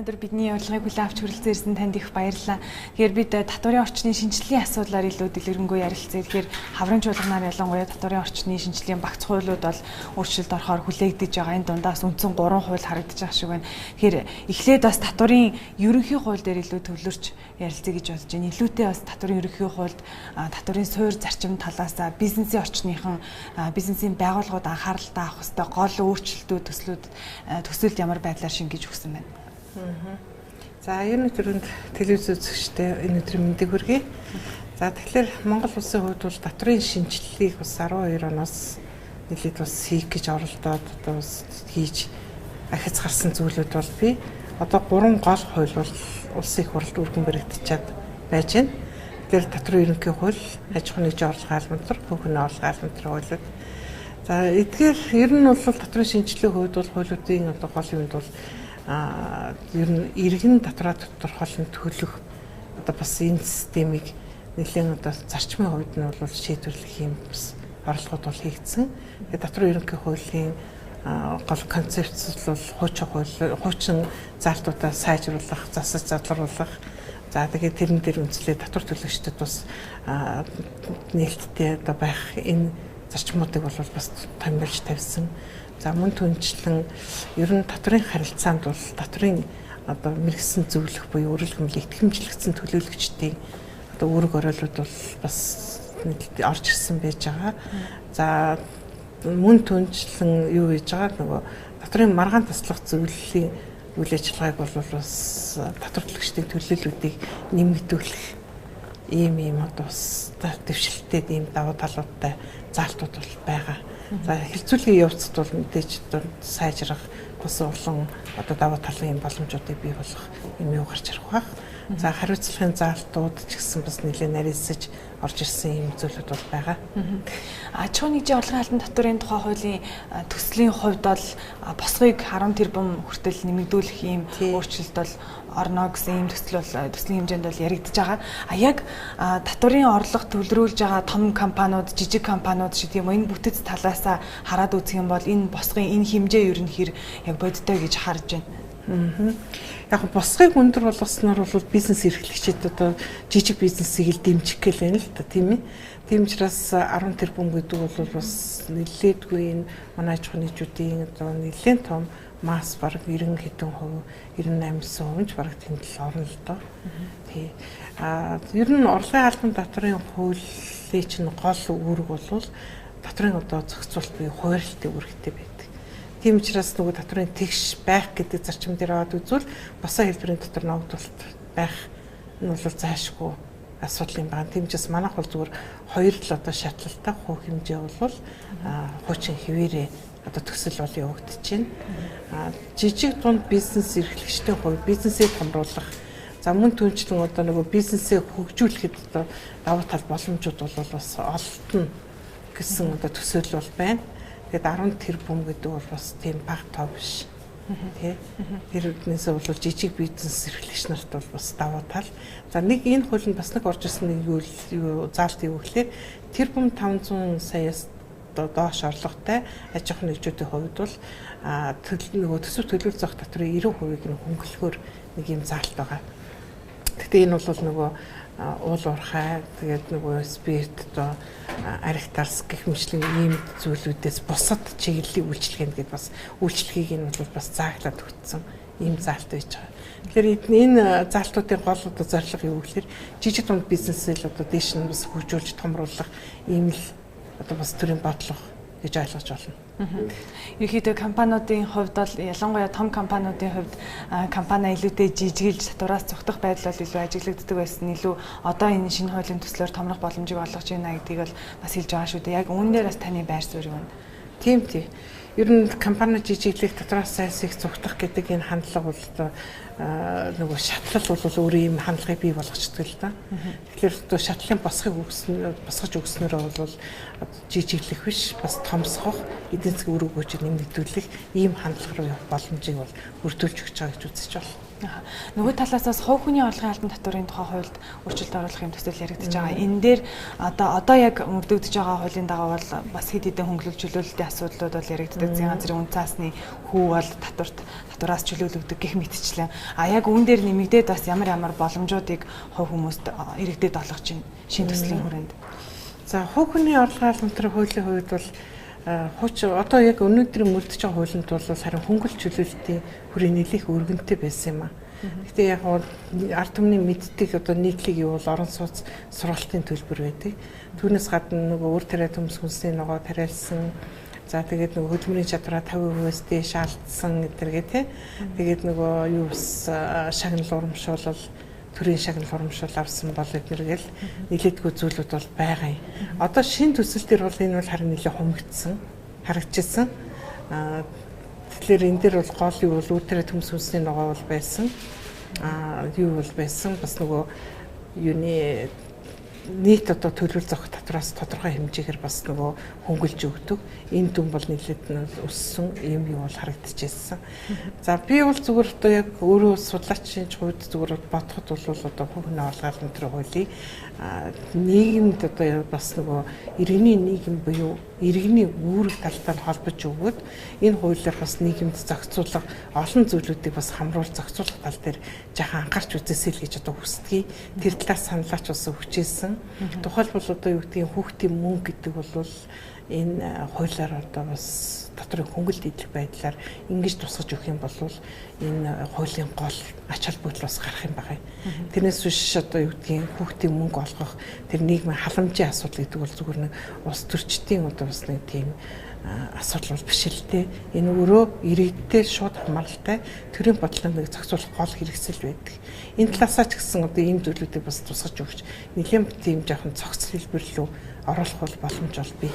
Өнөөдөр бидний урилгыг хүлээн авч хүрэлцэн ирсэн танд их баярлалаа. Тэгэхээр бид татварын орчны шинжилгээний асуудлаар илүү дэлгэрэнгүй ярилцъя. Тэгэхээр хаврын чуулганаар ялангуяа татварын орчны шинжилгээний багц хуулиуд бол өөрчлөлт орохоор хүлээгдэж байгаа. Энэ дундаас үндсэн 3 хууль харагдаж байгаа шиг байна. Тэгэхээр эхлээд бас татварын ерөнхий хууль дээр илүү төвлөрч ярилцъя гэж бодож байна. Илүүтэй бас татварын ерөнхий хуульд татварын суурь зарчим талаас бизнесийн орчныхан бизнесийн байгууллагууд анхааралтай авах ёстой гол өөрчлөлтүүд төсөлд ямар байдлаар шингээж өгсөн байна. За ер нь түрүүнд телевиз үзэгчтэй энэ өдрийн мэндийг хүргэе. За тэгэхээр Монгол улсын хувьд бол татварын шинжилгээг бас 12 оноос нэлээд бас хийх гэж оролдоод одоо бас хийж ахиц гарсан зүйлүүд бол би одоо 3 гол хууль бол улсын их хурлд өргөн баригдчихад байж байна. Тэгэхээр татварын ерөнхий хууль, аж ахуйн нэгжийн орлогын албан төр, хөнгөн орлогын албан төр хуулиуд. За эдгээр ер нь бол татварын шинжилгээний хувьд бол хуулиудын одоо гол юмд бол ер нь иргэн татвараа тодорхойлон төлөх одоо бас энэ системийг нэлээд одоо зарчмын хувьд нь бол шийдвэрлэх юм бас орлогод бол хийгдсэн. Тэгээд татварын ерөнхий хуулийн гол концепц бол хуучин заалтуудаа сайжруулах, засаж задлуулах. За тэгээд тэрэн дээр үндэслээд татвар төлөгчдөд бас нээлттэй одоо байх энэ зарчмуудыг бол бас томилж тавьсан. За мөн түнчлэн ер нь татварын харилцаанд бол татварын одоо мэрэгсэн зөвлөх буюу өргөлгөмөл итгэмжлэгдсэн төлөөлөгчдийн одоо үүрэг оройлууд бол бас орж ирсэн байж байгаа. За мөн түнчлэн юу хийж байгаа нөгөө татварын маргаан таслах зөвлөлийн үйл ажиллагааг бол бас татвар төлөгчдийн төлөөллүүдийг нэмэгдүүлэх ийм одоо бас дэвшилттэй ийм давуу талуудтай заалтууд бол байгаа. За хэлцүүлгийн явцад бол мэдээж сайжрах бас олон одоо давуу талын боломжуудыг бий болгох юм юу гарч ирэх баг. За хариуцлагын заалтууд ч гэсэн бас нэлээд нарийсаж орж ирсэн юм зүйлүүд бол байгаа. Аж ахуйн нэгжийн орлогын албан татварын тухай хуулийн төслийн хувьд бол босгыг 10 тэрбум хүртэл нэмэгдүүлэх ийм өөрчлөлт бол орно гэсэн ийм төсөл бол төслийн хэмжээнд бол яригдж байгаа. Яг татварын орлого төвлөрүүлж байгаа том компаниуд, жижиг компаниуд шиг тийм энэ бүтэц талаас хараад үзэх юм бол энэ босгын энэ хэмжээ ер нь хэр яг бодтой гэж харж байна. Яг босгыг өндөр болгосноор бол бизнес эрхлэгчид одоо жижиг бизнесийг л дэмжих гэл байна л да тийм ээ. Тийм учраас 10 тэрбум гэдэг бол бас нэлээдгүй энэ манай аж ахуйн нэгжүүдийн одоо нэлээд том масс бараг 90 хэдэн хувь 98% бараг тэнд л орно л доо. Тий. Ер нь орлогын албан татварын хуулийн чинь гол үүрэг бол татварын одоо зохицуулт буюу хуваарлтын үүрэгтэй байдаг. Тийм учраас нөгөө татварын тэгш байх гэдэг зарчим дээр аваад үзвэл босоо хэлбэрийн татвар ногдуулалт байх нь бол заашгүй асуудал юм байна. Тийм учраас манайх бол зүгээр хоёр л одоо шатлалтай хувь хэмжээ бол хуучин хэвээрээ одоо төсөл бол явагдаж байна. Жижиг дунд бизнес эрхлэгчдийн хувьд бизнесээ томруулах, за мөн түнчлэн одоо нөгөө бизнесээ хөгжүүлэхэд одоо давуу тал боломжууд бол бас олдно гэсэн одоо төсөл бол байна. Тэгээд 10 тэрбум гэдэг бол бас тийм бага тоо биш. Тэ. Тэрнээсээ бол жижиг бизнес эрхлэгч нарт бол бас давуу тал. За нэг энэ хуулинд бас нэг орж ирсэн нэг юу заалт юу гэхээр тэрбум 500 саяас доош орлоготой аж ахуйн нэгжүүдийн хувьд бол нөгөө төсөв төлөвлөлт зох татврын 90%-ийг нь хөнгөлөхөөр нэг юм заалт байгаа. Гэхдээ энэ бол нөгөө уул уурхай тэгээд нөгөө спирт одоо архитарс гэх мэтлэн ийм зүйлүүдээс бусад чиглэлийн үйлчлэгэнд гээд бас үйлчлэгийг нь бол бас зааглаад өгсөн ийм заалт байж байгаа. Тэгэхээр энэ заалтуудын гол одоо зорилго юу гэхээр жижиг дунд бизнесээ л одоо дээш нь бас хөгжүүлж томруулах ийм л одоо бас төрийн бодлого гэж ойлгож байна. Ерөнхийдөө компаниудын хувьд бол ялангуяа том компаниудын хувьд компани илүүтэй жижиглж татвараас цогтох байдал бол илүү ажиглагддаг байсан. Илүү одоо энэ шинэ хуулийн төслөөр томрох боломжийг олгож байна гэдгийг бол бас хэлж байгаа шүү дээ. Яг үүн дээр бас таны байр суурь юу вэ? Тийм. Ер нь компани жижиглэх татвараас сайсыг цогтох гэдэг энэ хандлага бол одоо нөгөө шатлал бол өөрөө юм хандлагыг бий болгочдөг л да. Тэгэхээр одоо шатлалын босгож өгснөөрөө бол жижиглэх биш бас томсгох, эдийн засгийн үр өгөөжийг нэмэгдүүлэх ийм хандлага руу явах боломжийг бол бүрдүүлж өгч байгаа гэж үзэж байна. Нөгөө талаас бас хувь хүний орлогын албан татварын тухай хуульд өөрчлөлт оруулах юм төсөл яригдчихэж байгаа. Энэ дээр одоо яг мөрдөгдөж байгаа хуулийн дагуу бол бас хэд хэдэн хөнгөлөлт чөлөөлөлтийн асуудлууд бол яригддаг. Зэн газрын үн цаасны хүү бол татвараас чөлөөлөгдөг гэх мэтчлэн. Яг үүн дээр нэмэгдээд бас ямар боломжуудыг хувь хүмүүст иргэдэд олгож чинь шинэ төслийн хүрээнд. За хувь хүний орлогын албан татварын хуулийн хувьд бол одоо яг өнөөдрийн мөрдөж байгаа хуулинд бол харин хөнгөлөлт чөлөөлөлтийн хүрээ нэлээх өргөнтэй байсан юм а. Гэхдээ яг ард түмний мэддэг одоо нийтлэг юу бол орон сууц сургалтын төлбөр байдаг. Түүнээс гадна нөгөө үр тариа төмс хүнсний ногоо тариалсан. За тэгээд нөгөө хөдөлмөрийн чадвараа 50%-аас дээш алдсан гэдэргээ тий. Тэгээд нөгөө юу бас шагнал урамшуулал төрийн шагнал урамшуул авсан бол эднэргээл нэлээдгүй зүйлүүд бол байгаа юм. Одоо шинэ төсөл төр бол энэ бол харин нэлээд хумигдсан, харагдчихсан. Тэгэхээр энэ дээр бол гол юу бол үүрээ төмс хүнсний ногоо бол байсан. Юу бол байсан бас нөгөө юуны нийт одоо төлөвлөл зохих татвараас тодорхой хэмжээгээр бас нөгөө хөнгөлж өгдөг. Энэ дүн бол нэлээд өссөн юм юу бол харагдчихсан. За би бол зүгээр одоо яг өөрөө судлаачийн хувьд зүгээр бодоход бол одоо хувийн орлогын төлөв хуулийг нийгэмд одоо бас нөгөө иргэний нийгэм буюу иргэний үүрэг талтай холбож өгөөд энэ хуулиар бас нийгэмд зохицуулах олон зүйлүүдийг бас хамруулж зохицуулах тал дээр жаахан анхаарч үзээсэй л гэж одоо хүсдэг. Тэр талаас саналаач бас өгчээсэн. Тухайлбал одоо юу гэдгийг хүүхдийн мөнгө гэдэг бол энэ хуулиар одоо бас доторх хөнгөлөлт идэх байдлаар ингэж тусгаж өгөх юм бол энэ хуулийн гол ач холбогдол бас гарах юм байна. Тэрнээс биш одоо юу гэдгийг хүүхдийн мөнгө олгох тэр нийгмийн халамжийн асуудал гэдэг бол зүгээр нэг ус төрчдийн одоо бас нэг тийм асуудал бол биш л дээ. Энэ өөрөө иргэдтэй шууд хамааралтай төрийн бодлогыг зохицуулах гол хэрэгсэл байдаг. Энэ талаасаа ч гэсэн одоо ийм зүйлүүдийг бас тусгаж өгч нэлийн тийм жоохон цогц хэлбэр рүү оруулах бол боломж бол бий.